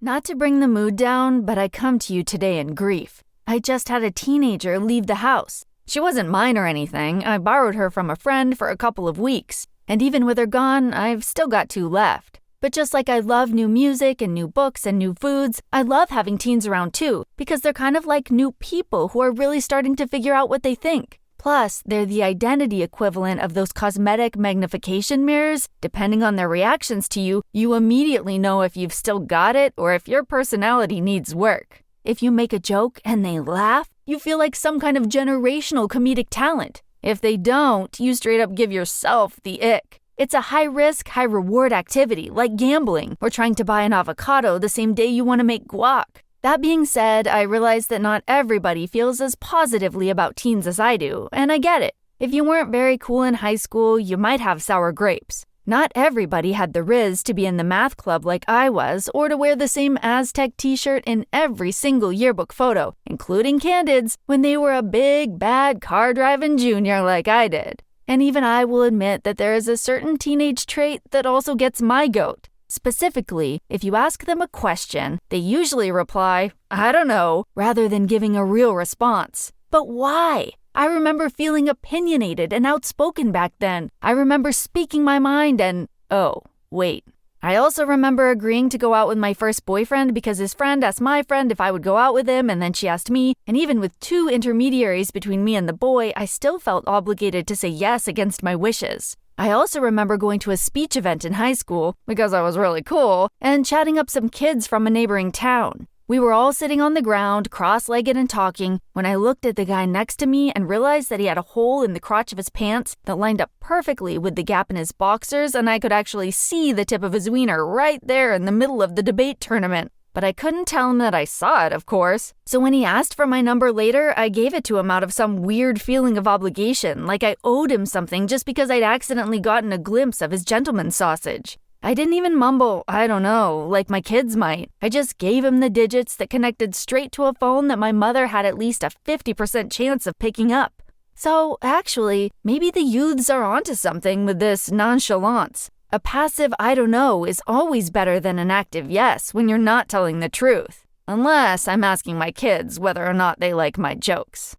Not to bring the mood down, but I come to you today in grief. I just had a teenager leave the house. She wasn't mine or anything. I borrowed her from a friend for a couple of weeks. And even with her gone, I've still got 2 left. But just like I love new music and new books and new foods, I love having teens around too, because they're kind of like new people who are really starting to figure out what they think. Plus, they're the identity equivalent of those cosmetic magnification mirrors. Depending on their reactions to you, you immediately know if you've still got it or if your personality needs work. If you make a joke and they laugh, you feel like some kind of generational comedic talent. If they don't, you straight up give yourself the ick. It's a high-risk, high-reward activity, like gambling or trying to buy an avocado the same day you want to make guac. That being said, I realize that not everybody feels as positively about teens as I do, and I get it. If you weren't very cool in high school, you might have sour grapes. Not everybody had the riz to be in the math club like I was, or to wear the same Aztec t-shirt in every single yearbook photo, including candids, when they were a big, bad car-driving junior like I did. And even I will admit that there is a certain teenage trait that also gets my goat. Specifically, if you ask them a question, they usually reply, "I don't know," rather than giving a real response. But why? I remember feeling opinionated and outspoken back then. I remember speaking my mind and, oh, wait. I also remember agreeing to go out with my first boyfriend because his friend asked my friend if I would go out with him, and then she asked me, and even with 2 intermediaries between me and the boy, I still felt obligated to say yes against my wishes. I also remember going to a speech event in high school, because I was really cool, and chatting up some kids from a neighboring town. We were all sitting on the ground, cross-legged and talking, when I looked at the guy next to me and realized that he had a hole in the crotch of his pants that lined up perfectly with the gap in his boxers, and I could actually see the tip of his wiener right there in the middle of the debate tournament. But I couldn't tell him that I saw it, of course. So when he asked for my number later, I gave it to him out of some weird feeling of obligation, like I owed him something just because I'd accidentally gotten a glimpse of his gentleman's sausage. I didn't even mumble, "I don't know," like my kids might. I just gave him the digits that connected straight to a phone that my mother had at least a 50% chance of picking up. So, actually, maybe the youths are onto something with this nonchalance. A passive "I don't know" is always better than an active yes when you're not telling the truth. Unless I'm asking my kids whether or not they like my jokes.